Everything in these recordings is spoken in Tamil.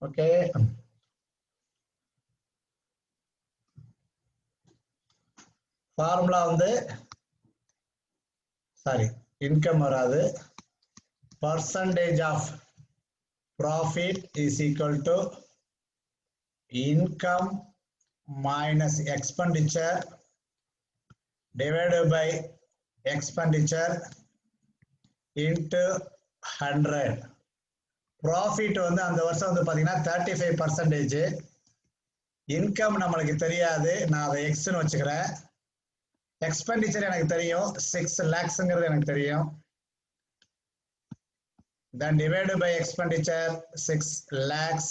ஓகே, ஃபார்முலா வந்து சாரி இன்கம் வராது. Percentage of profit is equal to income minus expenditure divided by expenditure into 100. Profit வந்து அந்த வருஷம் வந்து பாத்தீங்கன்னா 35%. இன்கம் நம்மளுக்கு தெரியாது, நான் அதை எக்ஸ்னு வச்சுக்கிறேன். எக்ஸ்பெண்டிச்சர் எனக்கு தெரியும், 6 lakhsங்கிறது எனக்கு தெரியும். Then divided by expenditure 6 lakhs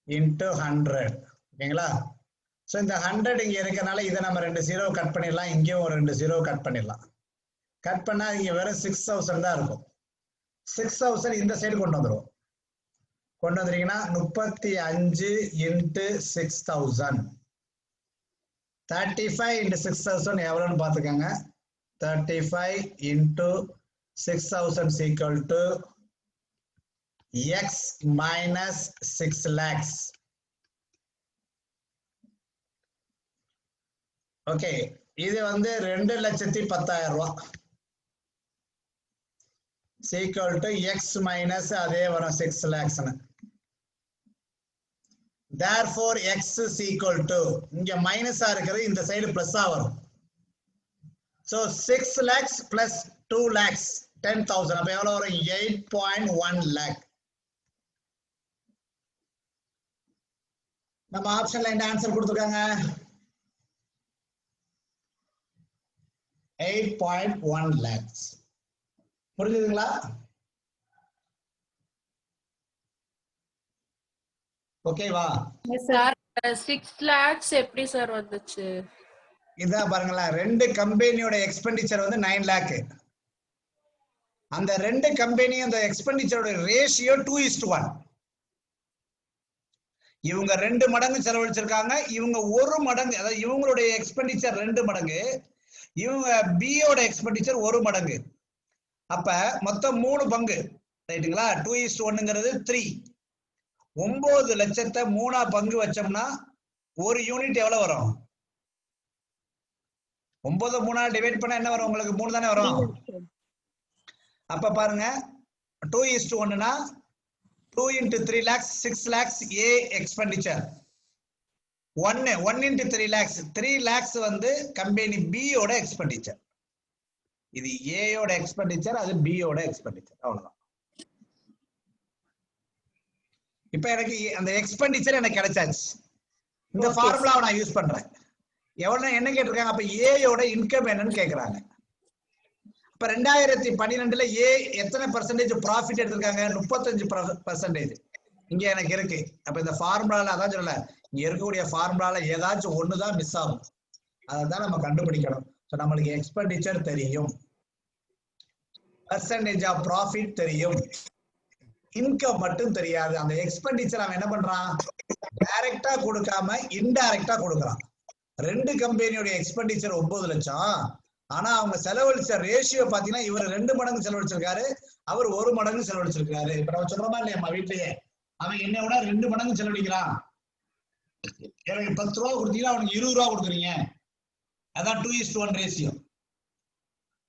into 100. ஓகேங்களா? ஸோ இந்த 100 இங்கே இருக்கனால இதை நம்ம 2 0 கட் பண்ணிடலாம், இங்கேயும் ஒரு 2 0 கட் பண்ணிடலாம். கட் பண்ணால் இங்கே வெறும் 6000 தான் இருக்கும். 6000 இந்த சைடு கொண்டு வந்துடும். கொண்டு வந்துட்டீங்கன்னா 35 into 6000. 35 into 6000 எவ்வளோன்னு பார்த்துக்கோங்க. 35 into 6000 is equal to x minus 6 lakhs. Okay, இது வந்து 2,10,000 ரூபாய். is equal to x minus அதே வரும் 6 lakhs. Therefore x is equal to இங்க மைனஸா இருக்கிறது இந்த சைடு பிளஸ்ஸா வரும். So 6 lakhs plus 2 lakhs 10,000. அப்ப எவ்வளவு வரும்? 8.1 lakh. நம்ம ஆப்ஷன்ல என்ன ஆன்சர் கொடுத்திருக்காங்க? 8.1 lakhs. புரிஞ்சுதுங்களா? ஓகேவா? சார் 6 lakhs எப்படி சார் வந்துச்சு? இதான் பாருங்களா, ரெண்டு கம்பெனியோட எக்ஸ்பெண்டிச்சர் வந்து 9 lakh. அந்த ரெண்டு கம்பெனி அந்த எக்ஸ்பெண்டிச்சரோட ரேஷியோ 2:1. இவங்க 2 மடங்கு செலவழிச்சிருக்காங்க, இவங்க 1 மடங்கு, அதாவது இவங்களுடைய எக்ஸ்பெண்டிச்சர் 2 மடங்கு, இவங்க பியோட எக்ஸ்பெண்டிச்சர் 1 மடங்கு. அப்ப மொத்தம் 3 பங்கு, ரைட்டுங்களா? 2:1ங்கிறது 3. 9 லட்சத்தை 3ஆ பங்கு வச்சோம்னா ஒரு யூனிட் எவ்வளவு வரும்? 9 3ஆல் டிவைட் பண்ணா என்ன வரும்? உங்களுக்கு 3 தானே வரும். அப்ப பாருங்க, 2:1னா 2 into 3 lakhs 6 lakhs A expenditure. 1 into 3 lakhs 3 lakhs வந்து கம்பெனி B ஓட எக்ஸ்பெண்டிச்சர். இது A ஓட எக்ஸ்பெண்டிச்சர், அது B ஓட எக்ஸ்பெண்டிச்சர். அவ்வளவுதான். இப்ப எனக்கு அந்த எக்ஸ்பெண்டிச்சர் எனக்கு கிடைச்சாச்சு. இந்த ஃபார்முலாவை நான் யூஸ் பண்றேன். எவ்வளவு என்ன கேட்டிருக்காங்க? அப்ப A ஓட இன்கம் என்னன்னு கேக்குறாங்க. இப்ப 2012ல A எத்தனை பர்சன்டேஜ் ப்ராஃபிட் எடுத்திருக்காங்க? 35%. இங்க எனக்கு இருக்கு. அப்ப இந்த ஃபார்முலால அதான் சொல்லல, இங்க இருக்கக்கூடிய ஃபார்முலால ஏதாச்சும் ஒண்ணுதான் மிஸ் ஆகும். அதான் நம்ம கண்டுபிடிக்கணும். சோ நம்மளுக்கு எக்ஸ்பெண்டிச்சர் தெரியும், பர்சன்டேஜ் ஆஃப் ப்ராஃபிட் தெரியும், இன்கம் மட்டும் தெரியாது. அந்த எக்ஸ்பெண்டிச்சர் அவன் என்ன பண்றான்? டைரக்டா கொடுக்காம இன்டைரக்டா கொடுக்கறான். ரெண்டு கம்பெனியோட எக்ஸ்பெண்டிச்சர் 9 லட்சம். ஆனா அவங்க செலவழிச்ச ரேஷியோ பாத்தீங்கன்னா இவர் 2 மடங்கு செலவழிச்சிருக்காரு, அவர் 1 மடங்கு செலவழிச்சிருக்காரு. இப்ப நம்ம சொல்றோமா இல்லையா, நம்ம வீட்லயே அவன் என்ன விட 2 மடங்கு செலவழிக்கிறான். எனக்கு 10 ரூபா கொடுத்தீங்கன்னா அவனுக்கு 20 ரூபா கொடுக்குறீங்க. அதான் 2:1 ரேஷியோ.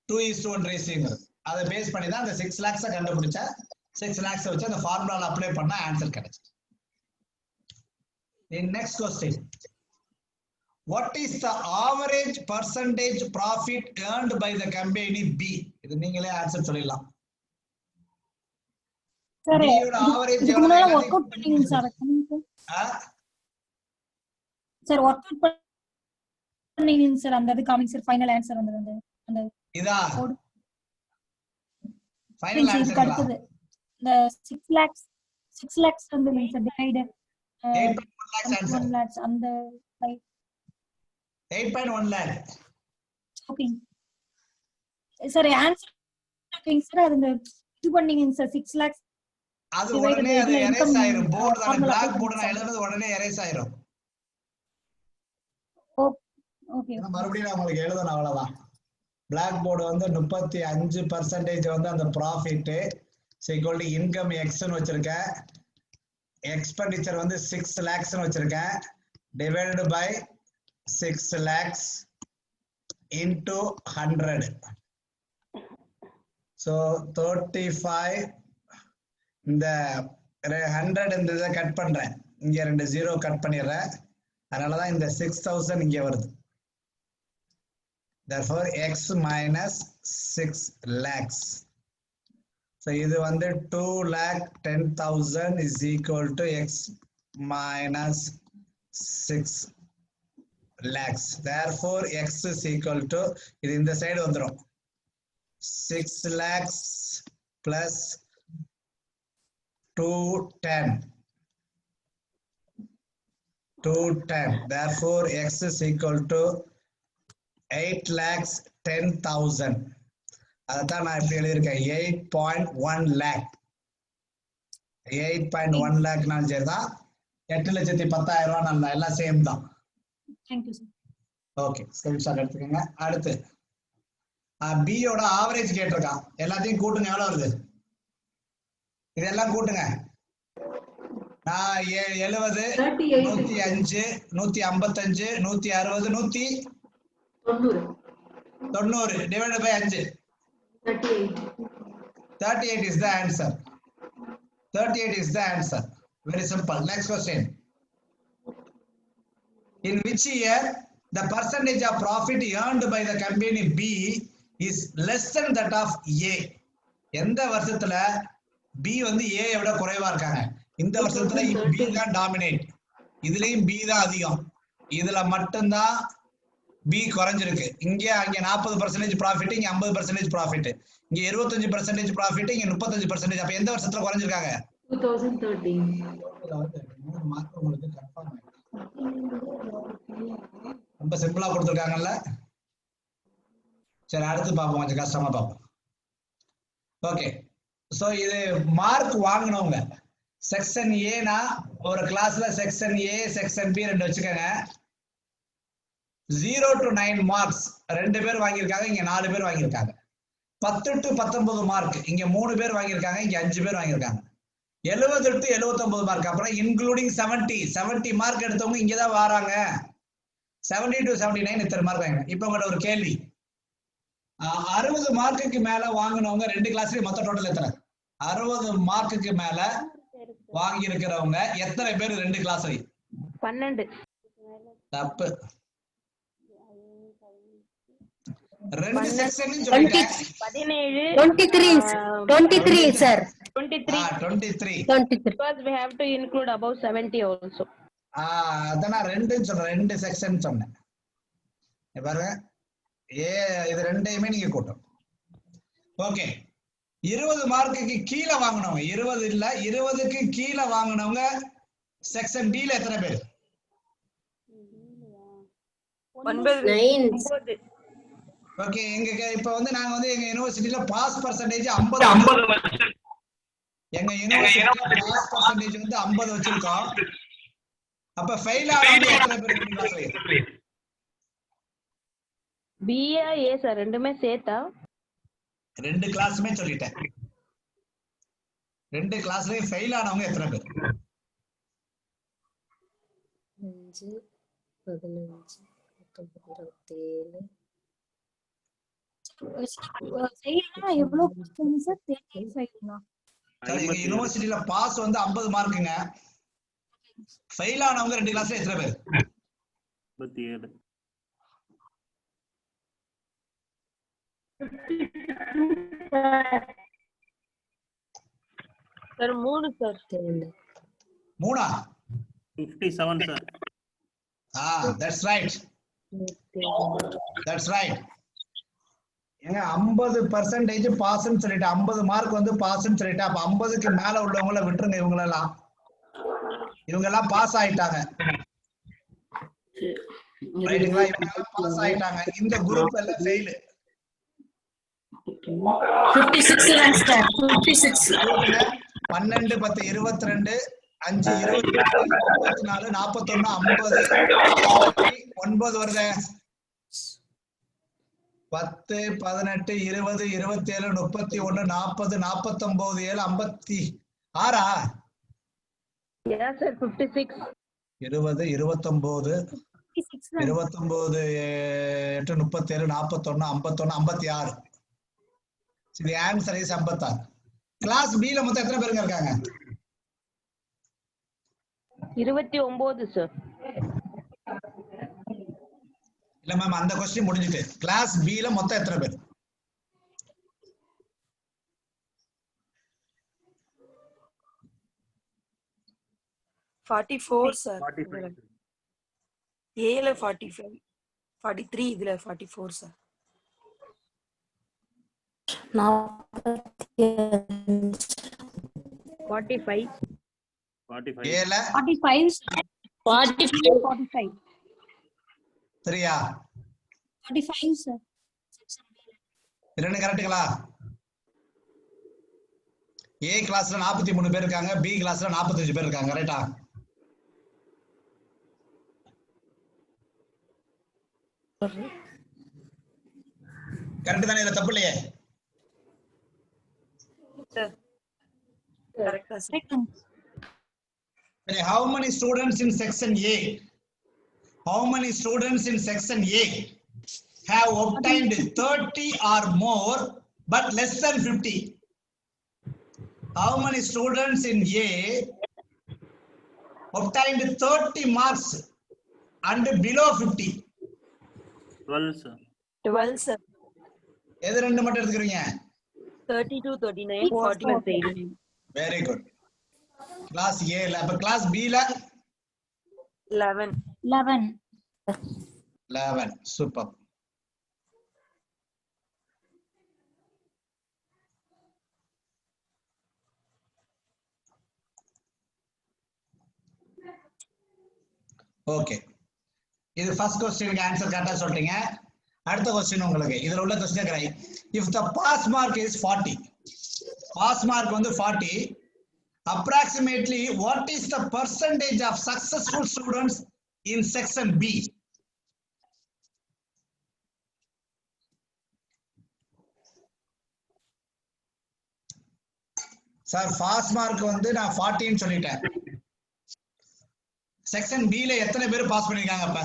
2:1 ரேஷியோங்கிறது அதை பேஸ் பண்ணி தான் அந்த 6 lakhs கண்டுபிடிச்ச. 6 lakhs வச்சு அந்த ஃபார்முலால அப்ளை பண்ணா ஆன்சர் கிடைச்சு. Next question. What is the average percentage profit earned by the company B? இது நீங்களே ஆன்சர் சொல்லிடலாம். சார் ஆவரேஜ் எவ்வளவு வொர்க் அவுட் பண்ணீங்க சார்? சார் வொர்க் அவுட் பண்ணீங்க சார், அந்த இது காமிங் சார் ஃபைனல் ஆன்சர் வந்தது. அந்த இதா ஃபைனல் ஆன்சர் அடுத்து the 6 lakhs வந்து sir divided 8.1 lakhs answer. 1 lakhs அந்த 8.1 lakh. ஓகே சார் ஆன்சர் ஓகேங்க சார். அது இது பண்ணீங்க சார் 6 lakhs அது உடனே அது எரேஸ் ஆயிரும். போர்டு தான, பிளாக் போர்டு நான் எழுதுறது உடனே எரேஸ் ஆயிரும். ஓகே மறுபடியும் நான் உங்களுக்கு எழுதணும், அவ்வளவுதான். பிளாக் போர்டு வந்து 35% வந்து அந்த ப்ராஃபிட் ஈக்குவல் டு இன்கம் எக்ஸ்னு வச்சிருக்கேன். எக்ஸ்பெண்டிச்சர் வந்து 6 lakhs வச்சிருக்கேன். Divided by 6 lakhs into 100. So 35. இந்த 100 இந்த இதை கட் பண்றேன். இங்க 2 0 கட் பண்ணிடுறேன். அதனாலதான் இந்த 6000 இங்க வருது. Therefore x minus 6 lakhs. So இது வந்து 2,10,000 is equal to x minus 6 lakhs. Therefore x is equal to இது இந்த சைடு வந்துரும் 6 lakhs plus 210. Therefore x is equal to 8,10,000. அதான் நான் இப்படி எழுதியிருக்கேன் 8.1 lakh. 8.1 lakh நான் சரிதான். 8,10,000 நான் எல்லாம் சேம் தான். Thank you sir. ஓகே, ஸ்கிரீன்ஷாட் எடுத்துக்கோங்க. அடுத்து பியோட ஆவரேஜ் கேட்டிருக்கான். எல்லாத்தையும் கூட்டுங்க, எவ்வளவு வருது? இதெல்லாம் கூட்டுங்க. நான் 70, 105, 155, 160, 190 divided by 5. 38 is the answer. 38 is the answer. Very simple. Next question. In which year the percentage of profit earned by the company B is less than that of A? எந்த வருஷத்துல B வந்து A விட குறைவா இருக்காங்க? இந்த வருஷத்துல B தான் டாமினேட். இதுலயும் B தான் அதிகம். இதுல மட்டும்தான் B குறைஞ்சிருக்கு. இங்க அங்க 40% ப்ராஃபிட், இங்க 50% ப்ராஃபிட். இங்க 25% ப்ராஃபிட், இங்க 35%. அப்ப எந்த வருஷத்துல குறைஞ்சிருக்காங்க? 2013. ரொம்ப சிம்பிளா கொடுத்திருக்காங்கல்ல. சரி, அடுத்து பார்ப்போம். கொஞ்சம் கஷ்டமா பார்ப்போம். ஓகே, சோ இது மார்க் வாங்கினவங்க செக்ஷன் ஏனா ஒரு கிளாஸ்ல செக்ஷன் ஏ செக்ஷன் பி ரெண்டு வச்சுக்கோங்க. 0 to 9 மார்க்ஸ் 2 பேர் வாங்கியிருக்காங்க, இங்க 4 பேர் வாங்கியிருக்காங்க. 10 to 19 மார்க் இங்க 3 பேர் வாங்கியிருக்காங்க, இங்க 5 பேர் வாங்கியிருக்காங்க. 70 to 79 மார்க், அப்புறம் இன்க்ளூடிங் 70 மார்க் எடுத்தவங்க இங்கதான் வராங்க. 70 to 79 இத்தனை மார்க் வாங்க. இப்ப உங்கள்ட்ட ஒரு கேள்வி, 60 மார்க்குக்கு மேல வாங்கினவங்க 2 கிளாஸ்லயும் மொத்த டோட்டல் எத்தனை? 60 மார்க்குக்கு மேல வாங்கி இருக்கிறவங்க எத்தனை பேர் 2 கிளாஸ்லயும்? 12. தப்பு. 2 செக்ஷன்லயும் சொல்லிட்டேன். 17. 23 sir. 23. 23. Because we have to include above 70 also. அதான் நான் 2 சொல்றேன், 2 செக்ஷன் சொன்னேன். பாருங்க, இது ரெண்டையுமே நீங்க கூட்டும். ஓகே, 20 மார்க்குக்கு கீழே வாங்கினவங்க, 20 இல்ல 20க்கு கீழே வாங்கினவங்க செக்ஷன் டி ல எத்தனை பேர்? 9. ஓகே, இப்ப வந்து நாங்க வந்து எங்க யுனிவர்சிட்டில பாஸ் பர்சன்டேஜ் 50. எங்க யுனிவர்சிட்டில பாஸ் பர்சன்டேஜ் வந்து 50 வச்சிருக்கோம். அப்ப ஃபெயில் ஆனவங்க எத்தனை பேர்? BA A சார் ரெண்டுமே சேர்த்தா 2 கிளாஸ்மே சொல்லிட்டேன். 2 கிளாஸ்லயும் ஃபெயில் ஆனவங்க எத்தனை பேர்? 5 15 19 செய்யலனா எவ்வளவு பர்சன்ட் சார்? 35னா? எங்க யுனிவர்சிட்டில பாஸ் வந்து 50 மார்க்குங்க. ஃபெயில் ஆனவங்க 2 கிளாஸ்ல எத்தனை பேர்? 37. Sir 3 sir. 3 57 sir. That's right. That's right. ஏங்க 50% பாஸ்ன்னு சொல்லிட்டு 50 மார்க் வந்து பாஸ்ன்னு சொல்லிட்டு, அப்ப 50க்கு மேல உள்ளவங்கள விட்டுருங்க. இவங்க எல்லாம் பாஸ் ஆயிட்டாங்க. ரைட்டுங்களா? இவங்க எல்லாம் பாஸ் ஆயிட்டாங்க. இந்த குரூப் எல்லாம் ஃபெயில். 56 ranks sir. 56. 12 10 22 5 24 41 50 9 வருது. 10 18 20 27 31 40 49 7 56. Yeah, sir. 56. 20, 29, 56 தான். 29, 8, 37, 41, 51, 56. So the answer is 56. Class B ல மொத்தம் எத்தனை பேருங்க இருக்காங்க? 29, sir. இல்ல மேம், அந்த क्वेश्चन முடிஞ்சிட்டு. கிளாஸ் B ல மொத்தம் எத்தனை பேர்? 44 sir. 45. A ல 45, 43 இதுல 44 sir. 45. 45. A ல 45 sir. 45 சரியா? 45 sir. இரண்டு கரெக்ட்டுங்களா? A கிளாஸ்ல 43 பேர் இருக்காங்க, B கிளாஸ்ல 45 பேர் இருக்காங்க, கரெக்டா? கரெக்ட் தானே? இதுல தப்பு இல்லையே? Correct sir. Correct. சரி, how many students in section A? How many students in section A have obtained 30 or more but less than 50? How many students in A obtained 30 marks and below 50? 12, sir. 12 sir. எது ரெண்டு மட்டும் எடுத்துக்கிறீங்க? 32, 39, 40, 89. Very good. கிளாஸ் A ல. அப்ப கிளாஸ் B ல 11. 11 11. சூப்பர். ஓகே, இது ஃபர்ஸ்ட் क्वेश्चनக்கு ஆன்சர் கரெக்ட்டா சொல்லிட்டீங்க. அடுத்த क्वेश्चन உங்களுக்கு இதுல உள்ள question correct. if the pass mark is 40, pass mark வந்து 40, approximately what is the percentage of successful students in section B? Sir pass mark வந்து நான் 40 ன்னு சொல்லிட்டேன். செக்ஷன் B ல எத்தனை பேர் பாஸ் பண்ணிருக்காங்க அப்ப?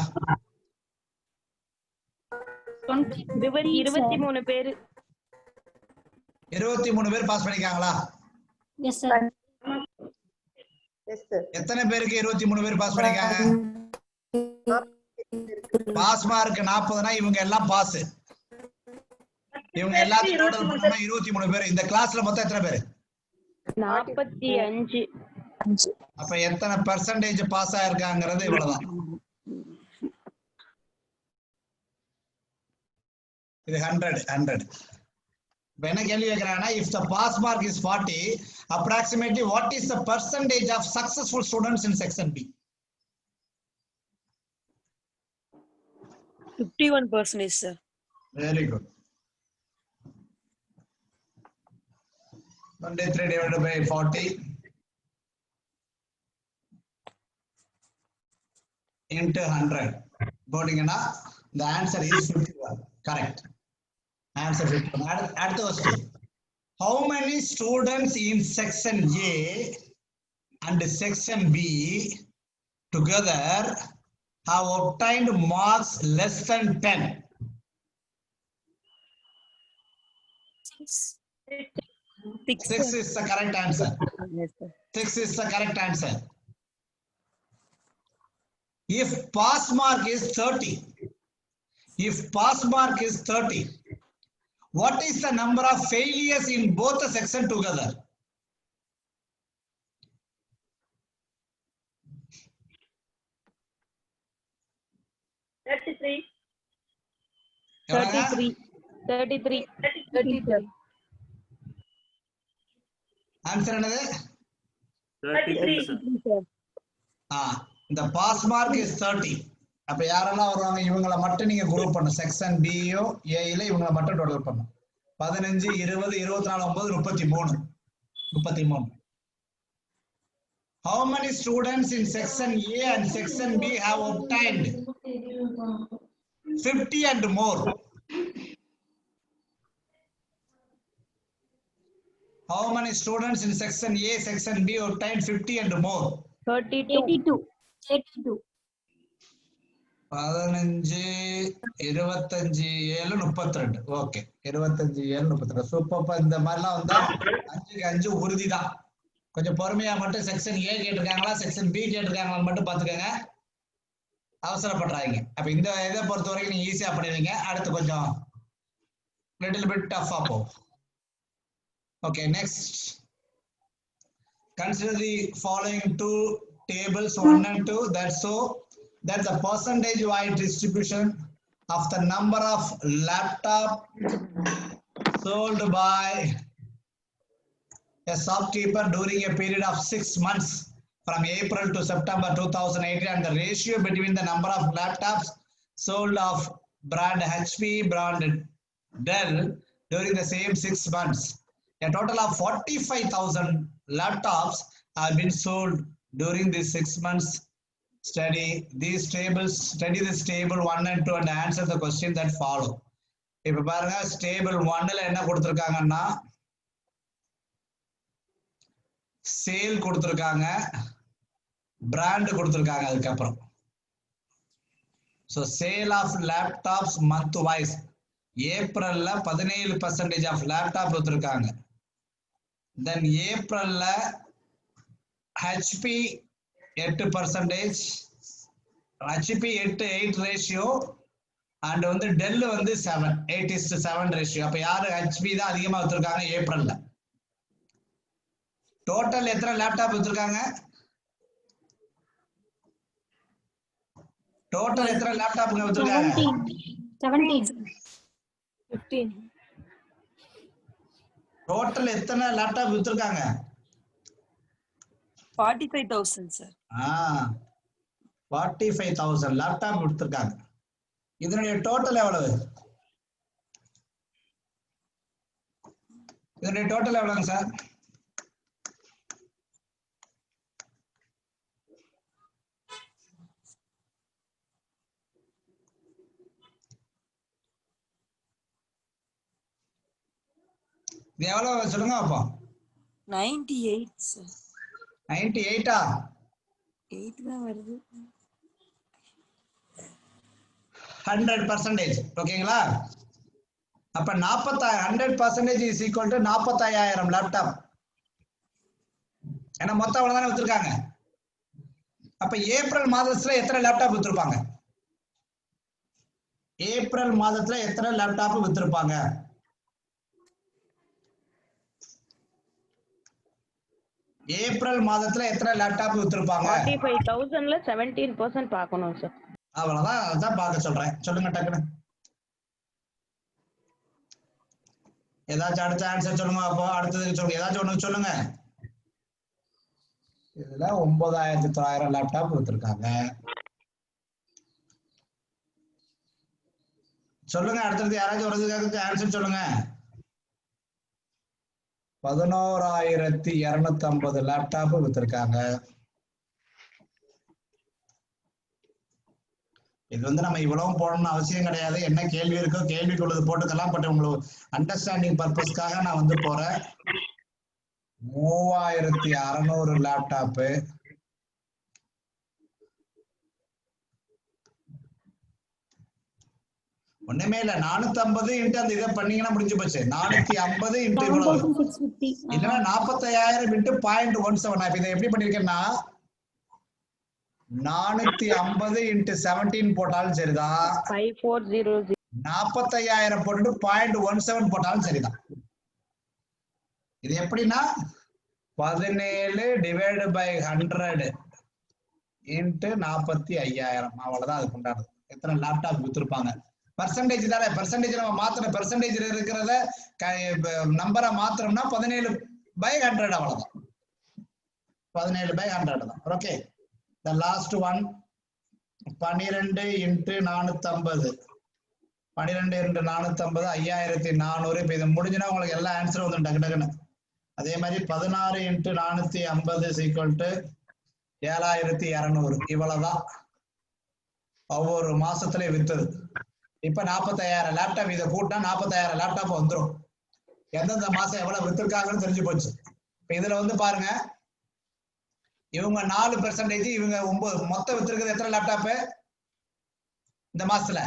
23 பேரு. 23 பேர் பாஸ் பண்ணிருக்காங்களா? yes sir. எத்தனை பேருக்கு 23 பேர் பாஸ் பண்ணிருக்காங்க? பாஸ் மார்க் 40னா இவங்க எல்லாம் பாஸ். இவங்க எல்லாத்தையும் டோட்டல் பண்ணா 23 பேர். இந்த கிளாஸ்ல மொத்தம் எத்தனை பேர்? 45. அப்ப எத்தனை பெர்சன்டேஜ் பாஸ் ஆயிருக்காங்கிறது இவ்வளவுதான். இது 100. இப்ப என்ன கேள்வி கேக்குறாங்கன்னா, if the pass mark is 40, approximately what is the percentage of successful students in section B? 51% sir. Very good. 23 divided by 40 into 100. போட்டீங்கன்னா the answer is 51. Correct. Answer 51. அடுத்த question. How many students in section A and section B together have obtained marks less than 10? 6 is the correct answer. Yes sir. 6 is the correct answer. If pass mark is 30, what is the number of failures in both the section together? எவ்வளவுங்க? 33. Answer என்னது? 33, sir. இந்த பாஸ் மார்க் இஸ் 30. அப்ப யாரெல்லாம் வருவாங்க? இவங்களை மட்டும் நீங்க குரூப் பண்ணும். செக்ஷன் பியோ ஏல இவங்களை மட்டும் டோட்டல் பண்ணும். 15, 20, 24, 9, 33. How many students in section A and section B have obtained 50 and more? How many students in section A, section B obtained 50 and more? 32. 82. 15, 25, 7, 32. Okay 25, 7, 32. Super. இந்த மாதிரிலாம் வந்தா 5க்கு 5 உறுதிதான். கொஞ்சம் பொறுமையா மட்டும் செக்ஷன் ஏ கேட்டிருக்காங்களா செக்ஷன் பி கேட்டிருக்காங்களான்னு மட்டும் பாத்துக்கோங்க. அவசரப்படுறாங்க. அப்ப இந்த இதை பொறுத்த வரைக்கும் நீங்க ஈஸியா பண்ணிடுவீங்க. அடுத்து கொஞ்சம் லிட்டில் பிட் டஃபா போகும். Okay next. Consider the following two tables 1 and 2 that the percentage wide distribution of the number of laptop sold by a shopkeeper during a period of 6 months from April to September 2018 and the ratio between the number of laptops sold of brand HP, brand Dell during the same 6 months. A total of 45,000 laptops have been sold during these 6 months. Study this table 1 and 2 and answer the question that follow. இப்ப பாருங்க table 1ல என்ன கொடுத்திருக்காங்கன்னா சேல் கொடுத்திருக்காங்க, பிராண்ட் கொடுத்திருக்காங்க. அதுக்கப்புறம் so sale of laptops month wise ஏப்ரல்ல 17% of laptop கொடுத்திருக்காங்க. then ஏப்ரல்ல HP 8%, HP 8 ratio and வந்து டெல் வந்து 8:7 ரேஷியோ. அப்ப யாரு HP தான் அதிகமா வித்திருக்காங்க ஏப்ரல்ல. டோட்டல் எத்தனை லேப்டாப் வித்திருக்காங்க? டோட்டல் எத்தனை லேப்டாப்ங்க வித்திருக்காங்க? 15. டோட்டல் எத்தனை லேப்டாப் வித்திருக்காங்க? 45,000 sir. 45,000 லேப்டாப் வித்திருக்காங்க. இதனுடைய டோட்டல் எவ்வளவு? இதனுடைய டோட்டல் எவ்வளவுங்க சார்? இது எவ்வளவு சொல்லுங்க அப்போ? 98 sir. 98ஆ? 8 தான் வருது. 100%. ஓகேங்களா? அப்ப 100% is equal to 45,000 லேப்டாப். ஏன்னா மொத்தம் அவ்வளவுதானே வித்திருக்காங்க. அப்ப ஏப்ரல் மாதத்துல எத்தனை லேப்டாப் வித்திருப்பாங்க? ஏப்ரல் மாதத்துல எத்தனை லேப்டாப் வித்திருப்பாங்க? ஏப்ரல் மாதத்துல எத்தனை லேப்டாப் வித்திருப்பாங்க? 45,000ல 17% பார்க்கணும் சார். அவ்வளவுதான், அதான் பார்க்க சொல்றேன். சொல்லுங்க டக்குனு. ஏதாச்சும் அடுத்த ஆன்சர் சொல்லுங்க. அப்போ அடுத்ததுக்கு சொல்லுங்க, ஏதாச்சும் ஒண்ணு சொல்லுங்க. இதுல 9,900 லேப்டாப் வித்திருக்காங்க. சொல்லுங்க. அடுத்தது யாராச்சும் ஒரு ஆன்சர் சொல்லுங்க. 11,250 லேப்டாப் வித்திருக்காங்க. இது வந்து நம்ம இவ்வளவு போடணும்னு அவசியம் கிடையாது. என்ன கேள்வி இருக்கோ கேள்விக்குள்ளது போட்டுக்கலாம். பட் உங்களுக்கு அண்டர்ஸ்டாண்டிங் பர்பஸ்க்காக நான் வந்து போறேன். 3,600 லேப்டாப் ஒண்ணுமே இல்ல. 450 இன்ட்டு அந்த இதை பண்ணீங்கன்னா முடிஞ்சு போச்சு. 450 இன்ட்டு இவ்வளவு 7,650. இல்லைன்னா 45,000 இன்ட்டு 0.17. இதை எப்படி பண்ணிருக்கேன்னா 450 இன்ட்டு 17 போட்டாலும் சரிதான், 5400. 45,000 போட்டு 0.17 போட்டாலும் சரிதான். இது எப்படின்னா 17 டிவைடு பை 100 இன்ட்டு 45,000. அவ்வளவுதான் அதுக்கு உண்டானது. எத்தனை லேப்டாப் வித்திருப்பாங்க? பர்சன்டேஜ் தானே. பர்சன்டேஜ் நம்ம மாத்தணும். பர்சன்டேஜ் இருக்கிறத நம்பரை மாத்திரம்னா 17/100. அவ்வளவுதான். 17/100 தான். Okay. The last one 12 into 450. 12 into 450 5,400. இப்ப இது முடிஞ்சுன்னா உங்களுக்கு எல்லா ஆன்சரும் வந்து டக்கு டக்குன்னு. அதே மாதிரி 16 இன்ட்டு 450 ஈக்குவல் டு 7,200. இவ்வளவுதான் ஒவ்வொரு மாசத்துல வித்தது. இப்ப 45,000 லேப்டாப். இதை கூட்டினா 45,000 லேப்டாப் வந்துடும். எந்தெந்த மாசம் எவ்வளவு வித்திருக்காங்கன்னு தெரிஞ்சு போச்சு. இப்ப இதுல வந்து பாருங்க, இவங்க 4%, இவங்க 9. மொத்தம் வித்திருக்கிறது எத்தனை லேப்டாப் இந்த மாசத்துல?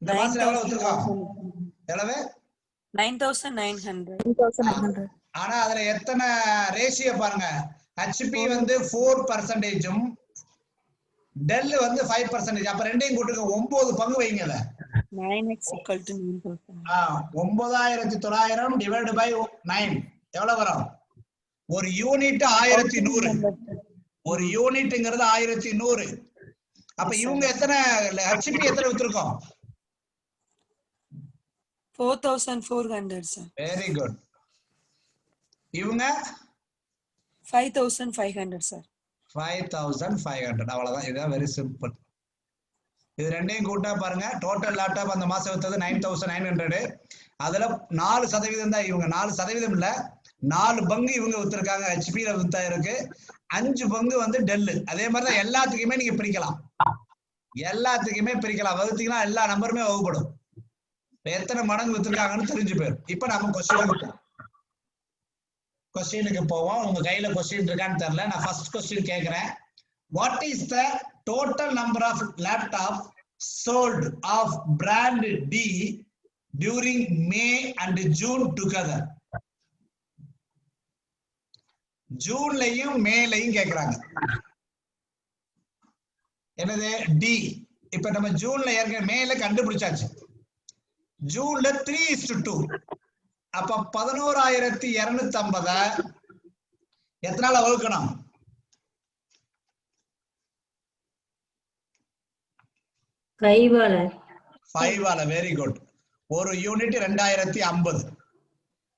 இந்த மாசத்துல எவ்வளவு வித்திருக்கோம்? எவ்வளவு? 9,900. ஆனா அதுல எத்தனை ரேஷியோ பாருங்க. ஹெச்பி வந்து 4%, டெல் வந்து 5%. அப்ப ரெண்டையும் கூட்டுங்க, 9 பங்கு வைங்கல. 9x equal to 9,000. 9,900 divide by 9 எவ்வளவு வரும்? ஒரு யூனிட் 1100. ஒரு யூனிட்ங்கிறது 1100. அப்ப இவங்க எத்தனை ஹெச்பி எத்தனை வித்திருக்கோம்? 4,400 sir. Very good. இவங்க 5,500 sir. 5,500. அவ்வளவுதான். இதுதான் வெரி சிம்பிள். இது ரெண்டையும் கூட்டா பாருங்க, டோட்டல் லேப்டாப் அந்த மாசம் வித்தது 9,900. அதுல 4% தான் இவங்க. 4% இல்ல, 4 பங்கு இவங்க வித்திருக்காங்க. ஹெச்பில வித்தா இருக்கு. 5 பங்கு வந்து டெல். அதே மாதிரிதான் எல்லாத்துக்குமே நீங்க பிரிக்கலாம். எல்லாத்துக்குமே பிரிக்கலாம். வகுத்தீங்கன்னா எல்லா நம்பருமே வகுப்படும். எத்தனை மடங்கு வித்திருக்காங்கன்னு தெரிஞ்சு போயிடும். இப்ப நம்ம கொஸ்டினுக்கு போவோம். உங்க கையில கொஸ்டின் இருக்கான்னு தெரியல. நான் ஃபர்ஸ்ட் கொஸ்டின் கேக்குறேன். What is the total number of laptop sold of brand D during May and June together? ஜூன்லயும் மேலையும் கேக்குறாங்க. என்னது? டி. இப்ப நம்ம ஜூன்ல ஏற்கனவே மேல கண்டுபிடிச்சாச்சு. ஜூன்ல 3:2. அப்ப 11,250 எத்தனால வகுக்கணும்? 5ஆல. Very good. ஒரு யூனிட் 2050.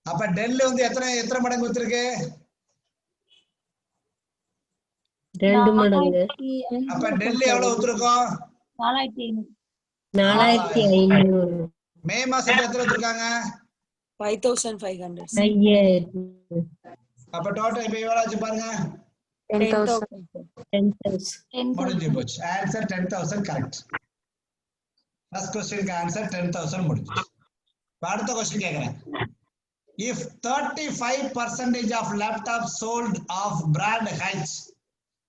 அப்ப டெல் வந்து எத்தனை மடங்கு வித்திருக்கு? 2 மடங்கு. அப்ப டெல் எவ்வளவு வித்திருக்கோம்? 4,500. மே மாசத்துல எத்தனை வித்திருக்காங்க? 5,500 sir. 5,000. அப்ப டோட்டல் இப்ப எவ்வளவு ஆச்சு பாருங்க. 10,000. முடிஞ்சு போச்சு. Answer 10,000 correct. ஃபர்ஸ்ட் क्वेश्चनக்கு ஆன்சர் 10,000 முடிஞ்சு. அடுத்த क्वेश्चन கேக்குறேன். If 35% of laptops sold of brand H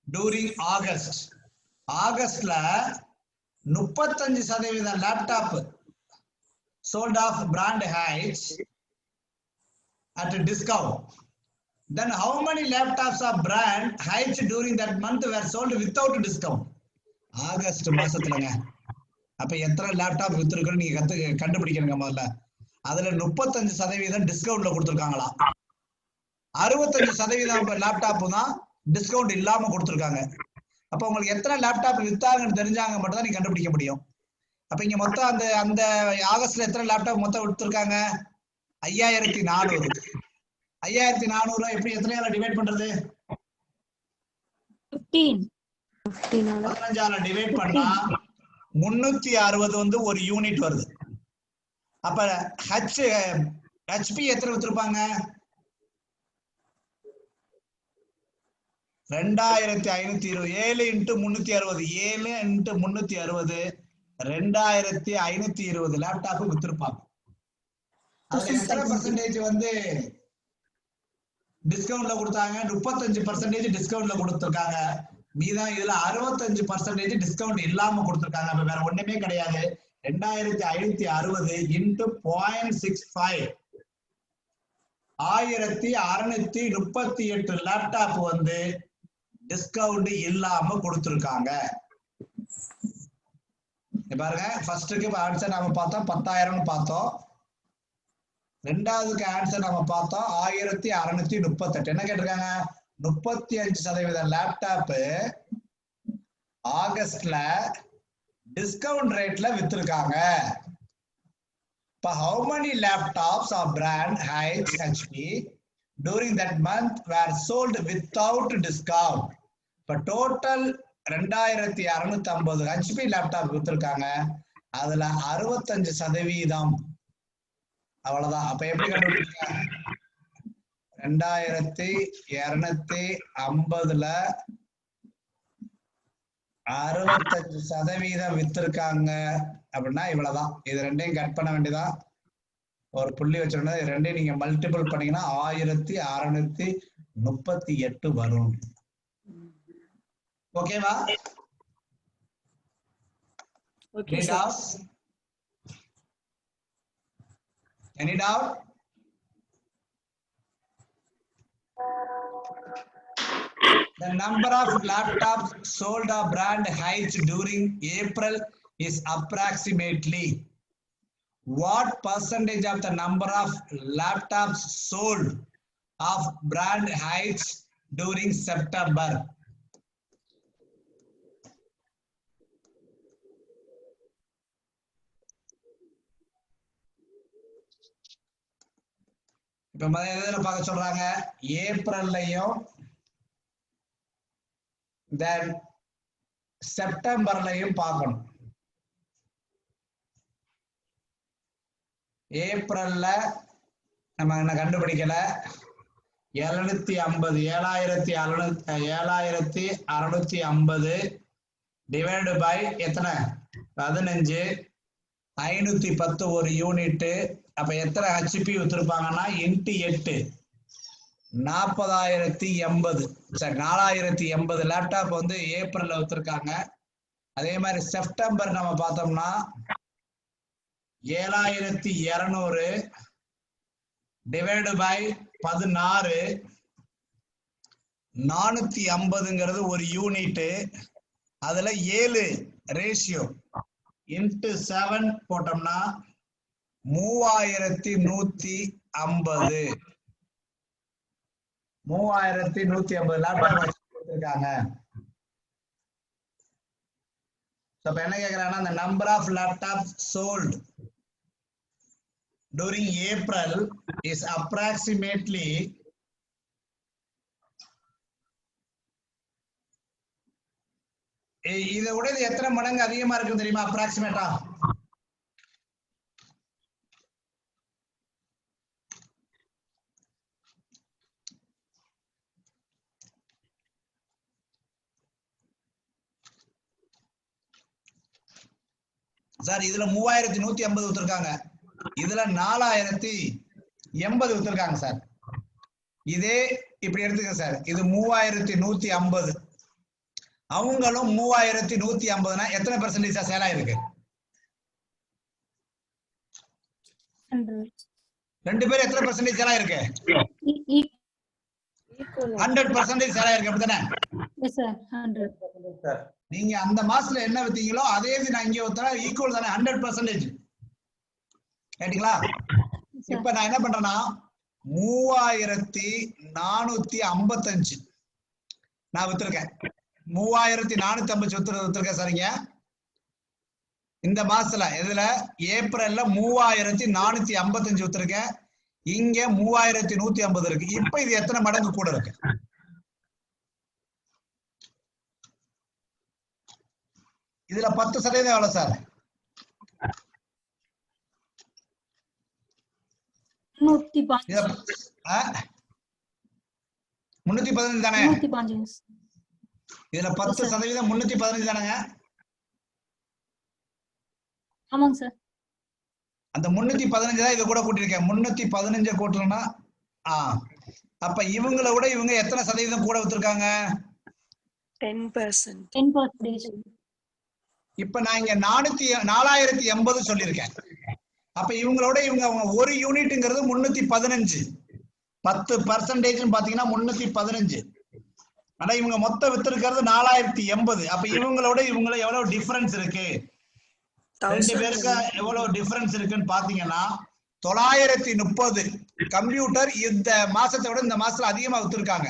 during August, ஆகஸ்ட்ல 35% laptop sold of brand H at a discount, then how many laptops of brand H during that month were sold without discount? August மாசத்துலங்க. அப்ப எத்தனை லேப்டாப் வித்திருக்குன்னு நீங்க கண்டுபிடிக்கணுங்க முதல்ல. அதுல 35% டிஸ்கவுண்ட்ல கொடுத்துருக்காங்களா? 65% லேப்டாப் தான் டிஸ்கவுண்ட் இல்லாம கொடுத்துருக்காங்க. அப்ப உங்களுக்கு எத்தனை லேப்டாப் வித்தாங்கன்னு தெரிஞ்சாங்க மட்டும் தான் நீங்க கண்டுபிடிக்க முடியும். அப்ப இங்க மொத்தம் அந்த ஆகஸ்ட்ல எத்தனை லேப்டாப் மொத்தம் வித்துருக்காங்க? 5,400. 5,400 எப்படி எத்தனையால டிவைட் பண்றது? 15ஆல டிவைட் பண்ணா 360 வந்து ஒரு யூனிட் வருது. அப்ப ஹெச்பி எத்தனை வித்திருப்பாங்க? 2,520. 7 × 360. 7 × 360 2,520 லேப்டாப் வித்திருப்பாங்க. அதுல எத்தனை பர்சன்டேஜ் வந்து டிஸ்கவுண்ட்ல கொடுத்தாங்க? 35% டிஸ்கவுண்ட்ல கொடுத்திருக்காங்க. மீதம் இதுல 65% டிஸ்கவுண்ட் இல்லாம கொடுத்திருக்காங்க. அப்ப வேற ஒண்ணுமே கிடையாது. 2,560 × 0.65 1,638 லேப்டாப் வந்து டிஸ்கவுண்ட் இல்லாம கொடுத்திருக்காங்க. பாருங்க, ஃபர்ஸ்ட்க்கு ஆன்சர் நாம பார்த்தோம் 10,000 பார்த்தோம். ரெண்டாவதுக்கு ஆன்சர் நம்ம பார்த்தோம் 1,638. என்ன கேட்டிருக்காங்க? 35% லேப்டாப் ஆகஸ்ட்ல டிஸ்கவுண்ட் ரேட்ல வித்திருக்காங்க. இப்ப how many laptops of brand HP during that month were sold without discount? இப்ப டோட்டல் 2,650 HP லேப்டாப் வித்திருக்காங்க. அதுல 65%. அவ்வளவுதான். அப்ப எப்படி கண்டுபிடிச்சீங்க? 2,250ல 65% வித்திருக்காங்க அப்படின்னா இவ்வளவுதான். இது ரெண்டையும் கட் பண்ண வேண்டியதான். ஒரு புள்ளி வச்சிருந்தா இது ரெண்டையும் நீங்க மல்டிபிள் பண்ணீங்கன்னா 1,638 38 வரும். ஓகேவா? Okay Any sir. doubts? Any doubt? The number of laptops sold of brand Heights during April is approximately what percentage of the number of laptops sold of brand Heights during September? இப்ப எதுல பார்க்க சொல்றாங்க? ஏப்ரல்லையும் தென் செப்டம்பர்லையும் பார்க்கணும். ஏப்ரல்ல நம்ம என்ன கண்டுபிடிக்கல. 7650 டிவைடு பை எத்தனை? 15. 510 ஒரு யூனிட். அப்ப எத்தனை ஹெச்பி வித்திருப்பாங்கன்னா இன்ட்டு 8 40,080. சரி, 4080 லேப்டாப் வந்து ஏப்ரல்ல வித்திருக்காங்க. அதே மாதிரி செப்டம்பர் நம்ம பார்த்தோம்னா 7200 டிவைடு பை 16. 450ங்கிறது ஒரு யூனிட். அதுல 7 ரேஷியோ இன்ட்டு 7 போட்டோம்னா 3150. 3150 லேப்டாப் கொடுத்திருக்காங்க. அப்ப என்ன கேக்குறாங்கன்னா the number of laptops sold during April is approximately இதை விட இது எத்தனை மடங்கு அதிகமா இருக்கு தெரியுமா? அப்ராக்சிமேட்டா சார் இதுல 3150 வித்திருக்காங்க. இதுல 4080 வித்திருக்காங்க சார். இதே இப்படி எடுத்துக்க சார். இது 3150. அவங்களும் 3150னா எத்தனை பெர்சன்டேஜ் சேல் ஆயிருக்கு? 2 பேரும் எத்தனை பெர்சன்டேஜ் சேல் ஆயிருக்கு? 100% சேல் ஆயிருக்கு. அப்படிதானே? Yes sir 100. நீங்க அந்த மாசத்துல என்ன வித்தீங்களோ அதே இது நான் இங்க வித்தா ஈக்குவல் தானே? 100%. கேட்டீங்களா? இப்ப நான் என்ன பண்றேன்னா 3455 நான் வித்திருக்கேன். 3450 வித்திருக்கேன் சரிங்க. இந்த மாசத்துல இதுல ஏப்ரல்ல 3455 வித்திருக்கேன். இங்க 3150 இருக்கு. இப்ப இது எத்தனை மடங்கு கூட இருக்கு? இதுல 10% எவ்வளவு சார்? 315 தானே? இதுல 10% 315 தானேங்க? ஆமாங்க சார். அந்த 315 தான் இது கூட கூட்டியிருக்கேன். 315 கூட்டலன்னா அப்ப இவங்களை விட இவங்க எத்தனை சதவீதம் கூட வித்திருக்காங்க? 10%. இப்ப நான் இங்க 4080 சொல்லியிருக்கேன். அப்ப இவங்களோட இவங்க ஒரு யூனிட்ங்கிறது 315. 10% பாத்தீங்கன்னா 315. ஆனா இவங்க மொத்தம் வித்திருக்கிறது 4080. அப்ப இவங்களோட இவங்கள எவ்வளவு டிஃபரன்ஸ் இருக்கு? 2 பேருக்கு எவ்வளவு டிஃபரன்ஸ் இருக்குன்னு பாத்தீங்கன்னா 930. கம்ப்யூட்டர் இந்த மாசத்தை விட இந்த மாசத்துல அதிகமா வித்திருக்காங்க.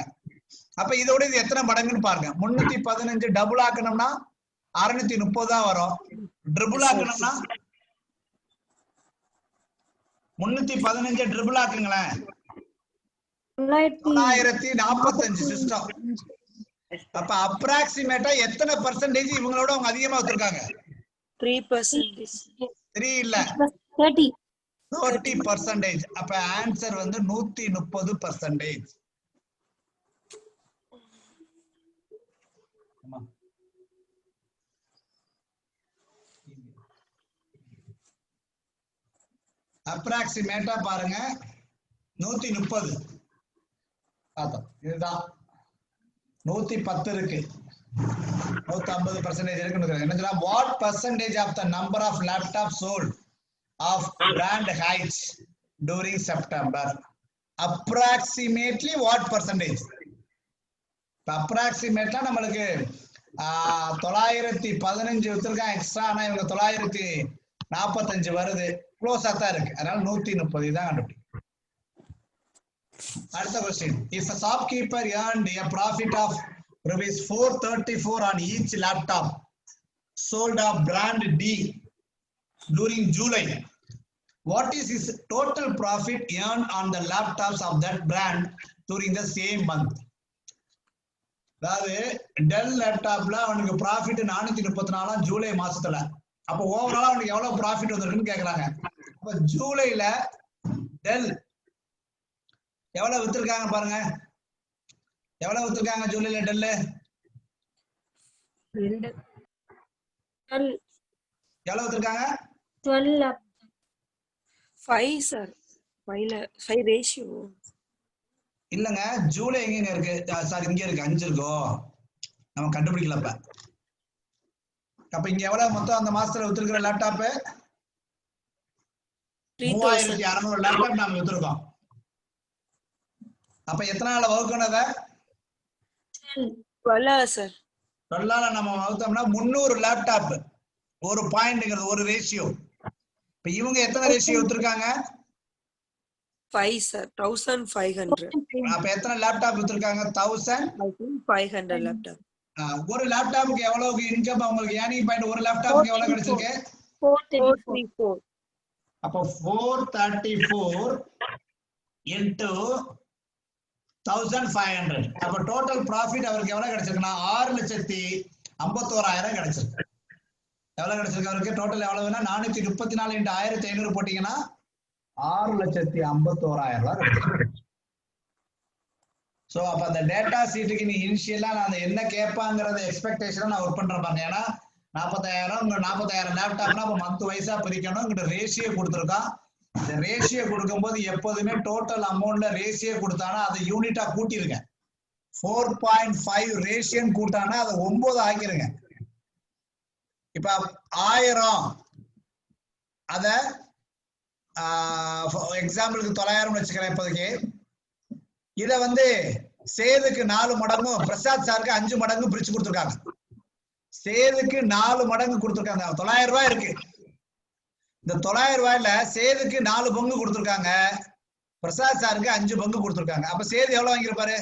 அப்ப இதோட இது எத்தனை மடங்குன்னு பாருங்க. 315 டபுள் ஆக்கணும்னா 630 தான் வரும். ட்ரிபிள் ஆக்கணும்னா 315 ட்ரிபிள் ஆக்குங்களேன் 945 சிஸ்டம். அப்ப அப்ராக்சிமேட்டா எத்தனை பெர்சன்டேஜ் இவங்களோட அவங்க அதிகமா வச்சிருக்காங்க? 3%. 3 இல்ல 30%. அப்ப ஆன்சர் வந்து 130%. அப்ராக்சிமேட்டா பாருங்க 130. பார்த்தோம். இதுதான் 110 இருக்கு, 150% இருக்குன்னு. என்ன சொல்ல, what percentage of the number of laptops sold of brand heights during September? Approximately what percentage? அப்ராக்சிமேட்டா நம்மளுக்கு 915 வித்திருக்கான் எக்ஸ்ட்ரா, ஆனா இவங்க 945 வருது, க்ளோஸா தான் இருக்கு, அதனால 130 தான் கண்டுபிடிக்கும். அடுத்த question, if a shopkeeper earned a profit of rupees 434 on each laptop sold of brand D during July, what is his total profit earned on the laptops of that brand during the same month? அதாவது டெல் லேப்டாப்ல அவனுக்கு ப்ராஃபிட் 434 ஜூலை மாசத்துல. அப்ப ஓவராலா அவனுக்கு எவ்வளவு ப்ராஃபிட் வந்திருக்குன்னு கேக்குறாங்க. அப்ப ஜூலைல டெல் எவ்வளவு வித்திருக்காங்க பாருங்க, எவ்வளவு வித்திருக்காங்க ஜூலைல டெல்? 12 எவ்வளவு வித்திருக்காங்க? 12 5 சார் 5 ரேஷியோ இல்லங்க, ஜூலை எங்க இருக்கு? சாரி, இங்க இருக்கு, 5 இருக்கோ, நம்ம கண்டுபிடிக்கலப்ப. அப்ப இங்க எவ்வளவு மொத்தம் அந்த மாசத்துல வித்திருக்கிற லேப்டாப்? 3600 லேப்டாப் நாம வித்திருக்கோம். அப்ப எத்தனை நாள்ல வகுக்கணும் அத? 12 சார். 12 நம்ம வகுத்தோம்னா 300 லேப்டாப். ஒரு பாயிண்ட்ங்கிறது ஒரு ரேஷியோ. இப்ப இவங்க எத்தனை ரேஷியோ வித்திருக்காங்க? 5 சார் 1500. அப்ப எத்தனை லேப்டாப் வித்திருக்காங்க? 1500 லேப்டாப். ஒரு லேப்டாப்புக்கு எவ்வளவு இன்கம் உங்களுக்கு ஏர்னிங் பாயிண்ட்? ஒரு லேப்டாப்புக்கு எவ்வளவு கிடைச்சிருக்கு? 434. அப்ப 434 into 1500. அப்ப டோட்டல் ப்ராஃபிட் அவருக்கு எவ்வளவு கிடைச்சிருக்குன்னா 6,51,000 கிடைச்சிருக்கு. எவ்வளவு கிடைச்சிருக்கு அவருக்கு? டோட்டல் எவ்வளவுன்னா 434 into 1500 போட்டீங்கன்னா 6,51,000 கிடைச்சிருக்கு. சோ அப்ப அந்த டேட்டா சீட்டுக்கு நீ இனிஷியலா நான் என்ன கேட்பாங்கிறத எக்ஸ்பெக்டேஷன் நான் ஒர்க் பண்றேன் பாருங்க. ஏன்னா 40,000 லேப்டாப்னா அப்ப மந்த் வைஸா பிரிக்கணும். இங்கிட்ட ரேஷியோ கொடுத்துருக்கான். இந்த ரேஷியோ கொடுக்கும்போது எப்போதுமே டோட்டல் அமௌண்ட்ல ரேஷியோ கொடுத்தானா அதை யூனிட்டா கூட்டிருங்க. 4.5 ரேஷியன் கூட்டானா அதை 9 ஆக்கிருங்க. இப்ப 1000 அத எக்ஸாம்பிளுக்கு 900 வச்சுக்கிறேன் இப்போதைக்கு. இத வந்து சேதுக்கு 4 மடங்கும் பிரசாத் சாருக்கு 5 மடங்கு பிரிச்சு கொடுத்துருக்காங்க. சேதுக்கு 4 மடங்கு கொடுத்துருக்காங்க. 900 ரூபாய் இருக்கு. இந்த 900 ரூபாயில சேதுக்கு 4 பங்கு கொடுத்துருக்காங்க, பிரசாத் சாருக்கு 5 பங்கு கொடுத்துருக்காங்க. அப்ப சேது எவ்வளவு வாங்கியிருப்பாரு?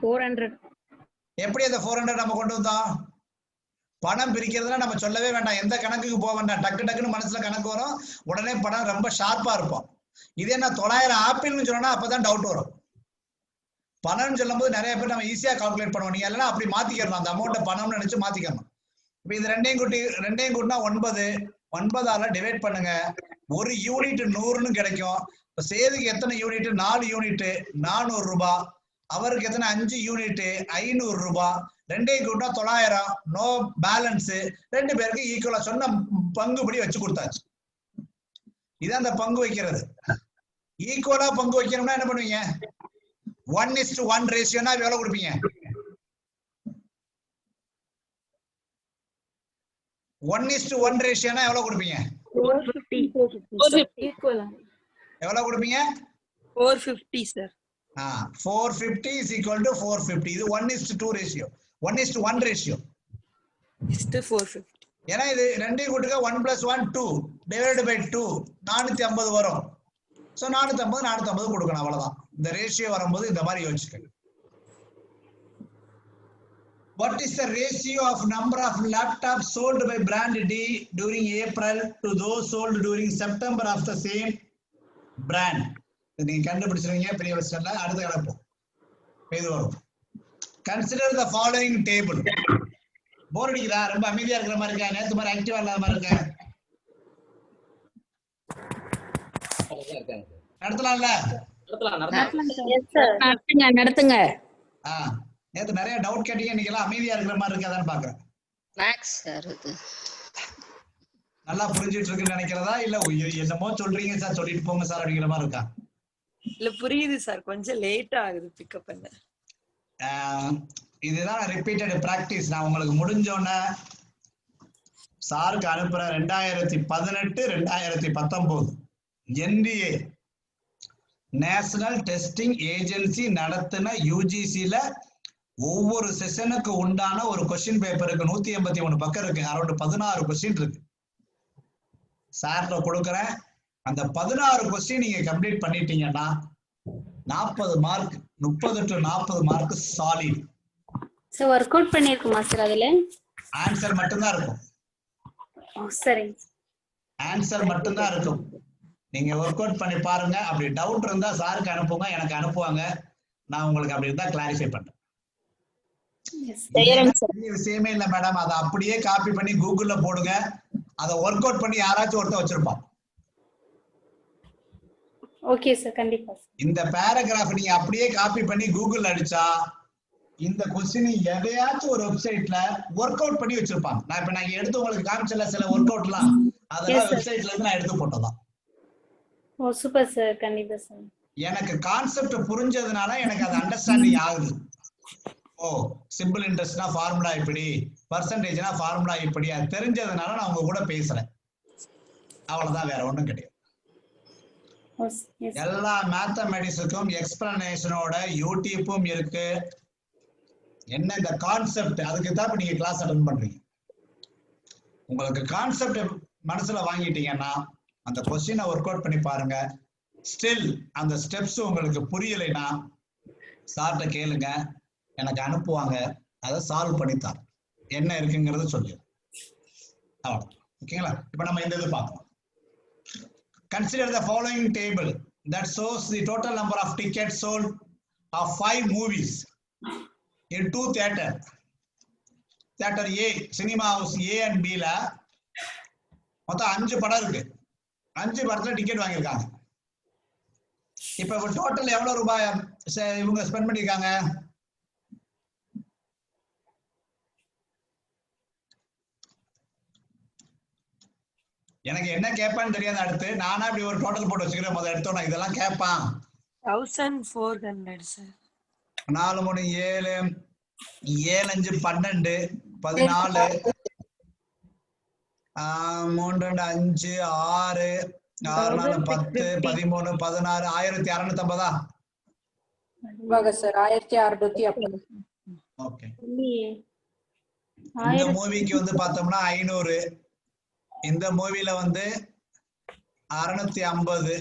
400. எப்படி அந்த 400 நம்ம கொண்டு வந்தோம்? பணம் பிரிக்கிறதுனா நம்ம சொல்லவே வேண்டாம், எந்த கணக்குக்கு போக வேண்டாம், டக்கு டக்குன்னு மனசுல கணக்கு வரும், உடனே பணம் ரொம்ப ஷார்ப்பா இருப்போம். இதே நான் 900 ஆப்பிள்னு சொன்னா அப்பதான் டவுட் வரும். பணம்னு சொல்லும் போது நிறைய பேர் நம்ம ஈஸியா கால்குலேட் பண்ணுவோம். நீங்க எல்லாம் அப்படி மாத்திக்கிறோம், அந்த அமௌண்ட்டை பணம்னு நினைச்சு மாத்திக்கணும். இப்ப இது ரெண்டையும் கூட்டினா 9, 9ஆல டிவைட் பண்ணுங்க. ஒரு யூனிட் 100ன்னு கிடைக்கும். இப்ப சேதுக்கு எத்தனை யூனிட்? 4 யூனிட் 400 ரூபாய். அவருக்கு எத்தனை? 5 யூனிட் 500 ரூபாய். ரெண்டையும் கூட்டினா 900. No balance. 2 பேருக்கு ஈக்குவலா சொன்ன பங்குபடி வச்சு கொடுத்தாச்சு. இதான் அந்த பங்கு வைக்கிறது. ஈக்குவலா பங்கு வைக்கணும்னா என்ன பண்ணுவீங்க? 1:1 ரேஷியோனா எவ்வளவு கொடுப்பீங்க? 1:1 ரேஷியோனா எவ்வளவு கொடுப்பீங்க? 450. எவ்வளவு கொடுப்பீங்க? 450 சார். 450 is equal to 450. இது 1:2 ரேஷியோ, 1:1 ரேஷியோ. 450. ஏன்னா இது ரெண்டையும் கூட்டுக்க 1 + 1 2 divided by 2 450 வரும். சோ 450 கொடுக்கணும், அவ்வளவுதான். இந்த ரேஷியோ வரும்போது இந்த மாதிரி யோசிச்சுக்கணும். What is the ratio of number of laptops sold by brand D during April to those sold during September of the same brand? நீங்க கண்டுபிடிச்சிருவீங்க பெரிய விஷயம்ல. அடுத்த கணக்கு இது வரும். Consider the following table. போர் அடிக்குதா? ரொம்ப அமைதியா இருக்கிற மாதிரி இருக்கா? நேத்து மாதிரி ஆக்டிவா இல்லாத மாதிரி இருக்கா? நடத்தலாம்ல? நடத்துங்க. நேத்து நிறைய டவுட் கேட்டீங்க, இன்னைக்கு எல்லாம் அமைதியா இருக்கிற மாதிரி இருக்காதான்னு பாக்குறேன். நல்லா புரிஞ்சிட்டு இருக்குன்னு நினைக்கிறதா இல்ல என்னமோ சொல்றீங்க சார் சொல்லிட்டு போங்க சார் அப்படிங்கிற மாதிரி இருக்கா? இல்ல புரியுது சார், கொஞ்சம் லேட் ஆகுது பிக்கப் பண்ண. இதுதான் ரிப்பீட்டட் பிராக்டிஸ். நான் உங்களுக்கு முடிஞ்சோன்னே சாருக்கு அனுப்புறேன். 2018 2019 NDA நேஷனல் டெஸ்டிங் ஏஜென்சி நடத்தின யூஜிசில ஒவ்வொரு செஷனுக்கு உண்டான ஒரு கொஸ்டின் பேப்பருக்கு 183 பக்கம் இருக்கு. அரௌண்ட் 16 கொஸ்டின் இருக்கு. சார்ல கொடுக்குறேன். அந்த 16 கொஸ்டின் நீங்க கம்ப்ளீட் பண்ணிட்டீங்கன்னா 40 mark, 30 to 40 mark solid. Sir work out பண்ணிருக்குமா சார்? அதுல ஆன்சர் மட்டும்தான் இருக்கும். சரிங்க. ஆன்சர் மட்டும்தான் இருக்கும். நீங்க ஒர்க் அவுட் பண்ணி பாருங்க. அப்படி டவுட் இருந்தா சாருக்கு அனுப்புங்க, எனக்கு அனுப்புவாங்க. நான் உங்களுக்கு அப்படி இருந்தா கிளாரிஃபை பண்றேன். விஷயமே இல்ல மேடம். அதை அப்படியே காப்பி பண்ணி கூகுள்ல போடுங்க. அதை ஒர்க் அவுட் பண்ணி யாராச்சும் ஒருத்தர் வச்சிருப்பான். ஓகே சார், கண்டிப்பா. இந்த பேராகிராஃப் நீங்க அப்படியே காப்பி பண்ணி கூகுள்ல அடிச்சா இந்த கொஸ்டின் எதையாச்சும் ஒரு வெப்சைட்ல ஒர்க் அவுட் பண்ணி வச்சிருப்பாங்க. நான் எடுத்து உங்களுக்கு காமிச்சல சில ஒர்க் அவுட்லாம், அதெல்லாம் வெப்சைட்ல இருந்து நான் எடுத்து போட்டதான். ஓ சூப்பர் சார், கண்டிப்பா சார். எனக்கு கான்செப்ட் புரிஞ்சதுனால எனக்கு அது அண்டர்ஸ்டாண்டிங் ஆகுது. ஓ சிம்பிள் இன்ட்ரெஸ்ட்னா ஃபார்முலா இப்படி, பர்சன்டேஜ்னா ஃபார்முலா இப்படி, அது தெரிஞ்சதுனால நான் உங்க கூட பேசுறேன். அவ்வளவுதான், வேற ஒண்ணும் கிடையாது. எல்லா மேத்தமெட்டிக்ஸுக்கும் எக்ஸ்பிளனேஷனோட யூடியூப்பும் இருக்கு. என்ன இந்த கான்செப்ட், அதுக்கு தான் இப்ப நீங்க கிளாஸ் அட்டெண்ட் பண்றீங்க. உங்களுக்கு கான்செப்ட் மனசுல வாங்கிட்டீங்கன்னா அந்த கொஸ்டினை ஒர்க் அவுட் பண்ணி பாருங்க. ஸ்டில் அந்த ஸ்டெப்ஸ் உங்களுக்கு புரியலைன்னா சார்ட்ட கேளுங்க, எனக்கு அனுப்புவாங்க. அதை சால்வ் பண்ணித்தார் என்ன இருக்குங்கிறத சொல்லு. அவ்வளவு ஓகேங்களா? இப்ப நம்ம இந்த இது பார்க்கலாம். Consider the following table that shows the total number of tickets sold of 5 movies in 2 theaters. Theater A, cinema house A and B ல மொத்தம் 5 படம் இருக்கு. 5 படத்துல டிக்கெட் வாங்கியிருக்காங்க. இப்ப டோட்டல் எவ்வளவு ரூபாய் இவங்க ஸ்பெண்ட் பண்ணிருக்காங்க? எனக்கு என்ன கேட்பான்னு தெரியாது. அடுத்து நானா இப்படி ஒரு டோட்டல் போட்டு வச்சுக்கிறேன். முதல்ல எடுத்தோம் நான் இதெல்லாம் கேட்பான். 1400 சார். 4 3 7 7 5 12 14 3 2 5 6 6 4 10 13 16 1650. சார் 1650. ஓகே. இந்த மூவிக்கு வந்து பார்த்தோம்னா 500, இந்த மூவில வந்து 650,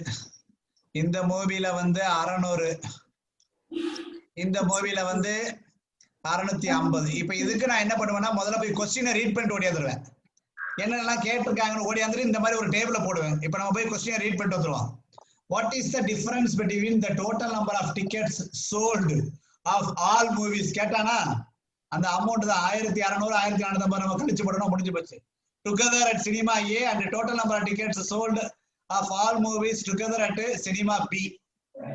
இந்த மூவில வந்து 600, இந்த மூவில வந்து 650. இப்ப இதுக்கு நான் என்ன பண்ணுவேன்னா முதல்ல போய் கொஸ்டினை ரீட் பண்ணிட்டு ஓடியாந்துருவேன். என்னெல்லாம் கேட்டிருக்காங்கன்னு ஓடியாந்துட்டு இந்த மாதிரி ஒரு டேபிள போடுவேன். இப்ப நம்ம போய் கொஸ்டினை ரீட் பண்ணிட்டு வந்துருவோம். What is the difference between the total number of tickets sold of all movies கேட்டானா அந்த அமௌண்ட் தான் 1600 1450 நம்ம கழிச்சு போடணும். முடிஞ்சு போச்சு. Together at cinema A and the total number of tickets sold of all movies together at cinema B.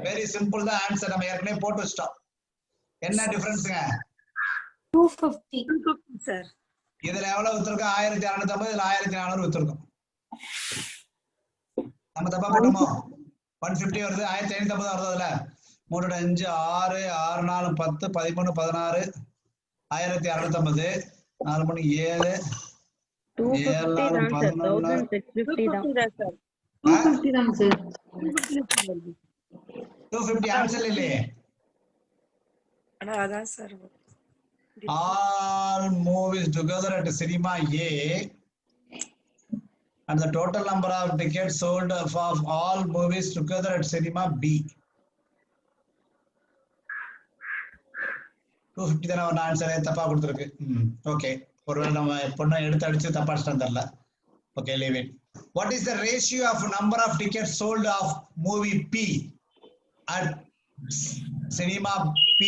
Very simple the answer. நம்ம ஏற்கனவே போட்டு வச்சிட்டோம். என்ன டிஃபரன்ஸ்ங்க? 250 சார். இதுல எவ்வளவு வித்திருக்கோம்? 1650, இதுல 1400 வித்திருக்கோம். நம்ம தப்பா போட்டோமோ? 150 வருது, 1550 வருது. அதுல 3 5 6 6 4 10 13 16 1650, 4 3 7 250 ஆன்சர் இல்லையே. அதான் sir. All movies together at cinema A and the total number of tickets sold of all movies together at cinema B. 250 தான ஒரு ஆன்சர் தப்பா கொடுத்திருக்கு. ஓகே, ஒருவேளை நம்ம பொண்ணை எடுத்து அடிச்சு தப்பா அடிச்சிட்டோம் தெரியல. Okay, leave it. What is the ratio of number of tickets sold of movie P at cinema P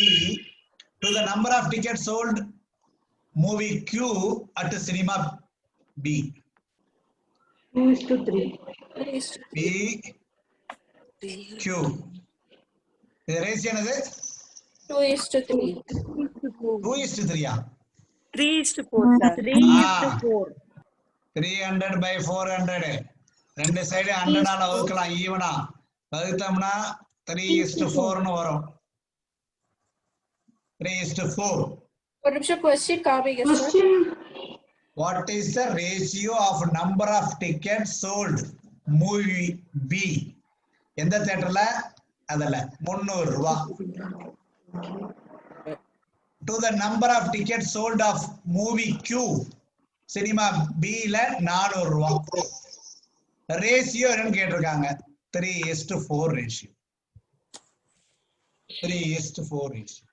to the number of tickets sold movie Q at cinema B? 2:3. P Q. The ratio என்னது? 2:3. 2:3. 3:4 சார். 3:4. 300 by 400. ரெண்டு சைடு 100 ஆல வகுக்கலாம். ஈவனா வகுத்தோம்னா 3:4 வரும். 3:4. ஒரு நிமிஷம் கொஸ்டின் காமிங்க sir. What is the ratio of number of tickets sold movie B? எந்த தியேட்டர்ல? அதல்ல 300 ரூபாய். To the number of tickets sold of movie Q, cinema B ல 400 ரூபாய். ரேஷியோ என்னன்னு கேட்டிருக்காங்க. 3:4 ratio. 3:4 ratio.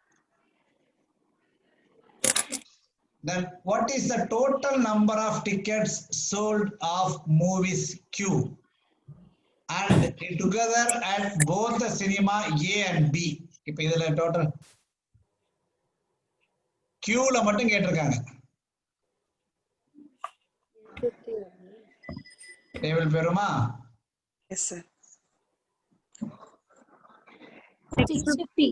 Then what is the total number of tickets sold of movies Q and together at both the cinema A and B? இப்போ இதுல total Q ல மட்டும் கேட்டிருக்காங்க. டேபிள் பேருமா? Yes sir. 650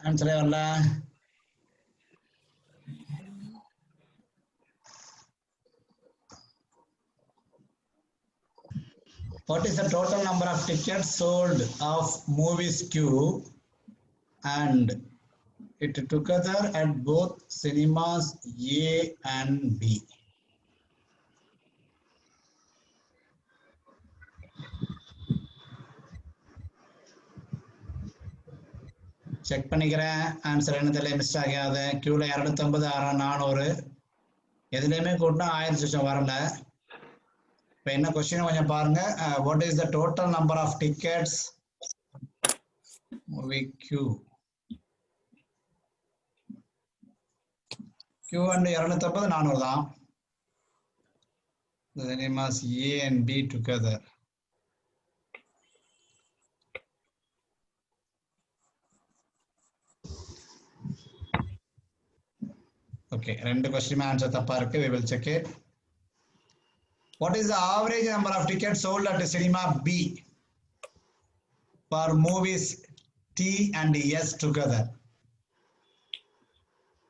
ஆன்சரே வரல. What is the total number of tickets sold of movies Q and it together at both cinemas A and B? Check பண்ணிக்கிறேன். ஆன்சர் என்ன தெரியல, மிஸ் ஆகாது. கியூல 250, 400 எதுலையுமே கூட்டினா 1000 சிஸ்டம் வரல. இப்போ என்ன கொஸ்டின் கொஞ்சம் பாருங்க. What is the total number of tickets movie Q? Q and 250, 400 தான். Cinemas A and B together. Okay, ரெண்டு கொஸ்டின் ஆன்சர் தப்பா இருக்கு. We will check it. What is the average number of tickets sold at cinema B for movies T and S together?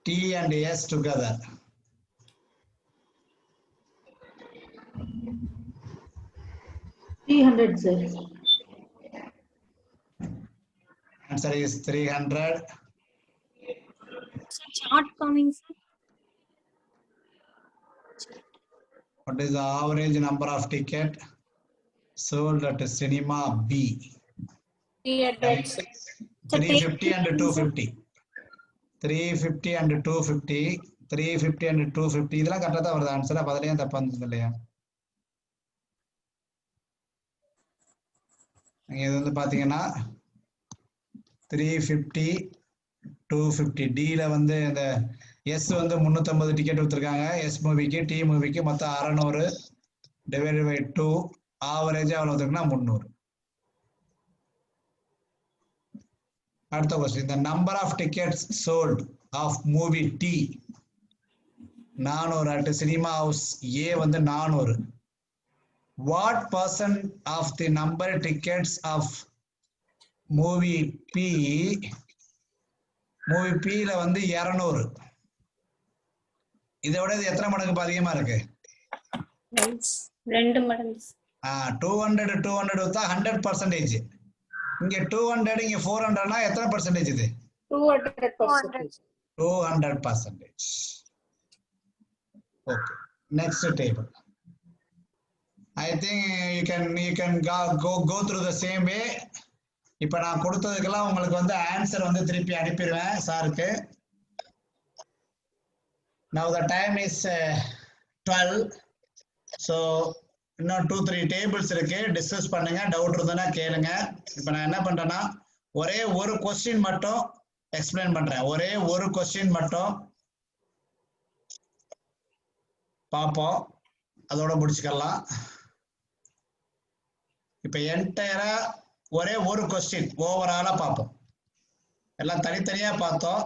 T and S together. $300, sir. Answer is 300. Chart coming, sir. What is the average number of ticket sold at cinema B? 300. 350 and 250. 350 and 250. 350 and 250. இதெல்லாம் கரெக்டா தான் வருது ஆன்சர். அப்ப அதுலயும் தப்பா இருந்தது இல்லையா? நீங்க இது வந்து பாத்தீங்கன்னா 350 250 D ல வந்து இந்த எஸ் வந்து 350 டிக்கெட் கொடுத்துருக்காங்க. எஸ் மூவிக்கு டி மூவிக்கு மொத்தம் 600 டிவைடட் பை 2 ஆவரேஜ் எவ்வளவு வந்துருக்குன்னா 300. அடுத்த question, the number of tickets sold of movie T 400 at cinema house A வந்து 400. What percent of the number tickets of movie P ல வந்து 200. இதை விட இது எத்தனை மடங்கு அதிகமா இருக்கு? 2 மடங்கு. 200 வித்தா 100%. இங்க 200 இங்க 400னா எத்தனை பர்சன்டேஜ் இது? 200%. 200%. Okay, next table. I think you can go through the same way. இப்ப நான் கொடுத்ததுக்கெல்லாம் உங்களுக்கு வந்து ஆன்சர் வந்து திருப்பி அனுப்பிடுவேன் சாருக்கு. Now the time is 12. So இன்னும் 2-3 டேபிள்ஸ் இருக்கு, டிஸ்கஸ் பண்ணுங்க. டவுட் இருந்ததுன்னா கேளுங்க. இப்ப நான் என்ன பண்றேன்னா ஒரே ஒரு கொஸ்டின் மட்டும் எக்ஸ்பிளைன் பண்றேன். ஒரே ஒரு கொஸ்டின் மட்டும் பார்ப்போம், அதோட முடிச்சுக்கலாம். இப்ப என்டையரா ஒரே ஒரு கொஸ்டின் ஓவராலா பார்ப்போம். எல்லாம் தனித்தனியா பார்த்தோம்.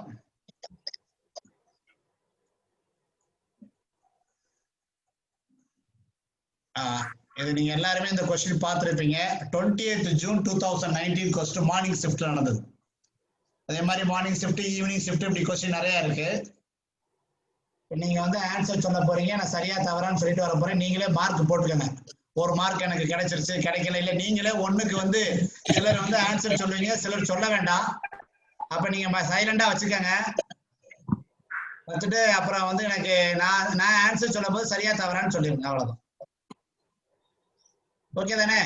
இது நீங்க எல்லாருமே இந்த கொஸ்டின் பார்த்திருப்பீங்க. 28th June 2019 கொஸ்டின் மார்னிங் ஷிஃப்ட்ல நடந்தது. அதே மாதிரி மார்னிங் ஷிஃப்ட், ஈவினிங் ஷிஃப்ட், இப்படி கொஸ்டின் நிறைய இருக்கு. நீங்க வந்து ஆன்சர் சொல்ல போறீங்க, நான் சரியா தவறான்னு சொல்லிட்டு வர போறேன். நீங்களே மார்க் போட்டுக்கங்க. ஒரு மார்க் எனக்கு கிடைச்சிருச்சு கிடைக்கல இல்ல நீங்களே ஒண்ணுக்கு வந்து சிலர் வந்து ஆன்சர் சொல்லுவீங்க, சிலர் சொல்ல வேண்டாம். அப்ப நீங்க சைலண்டா வச்சுக்கோங்க. வச்சுட்டு அப்புறம் வந்து எனக்கு நான் ஆன்சர் சொல்லும் போது சரியா தவறான்னு சொல்லிருங்க, அவ்வளவுதான். ஓகே தானே?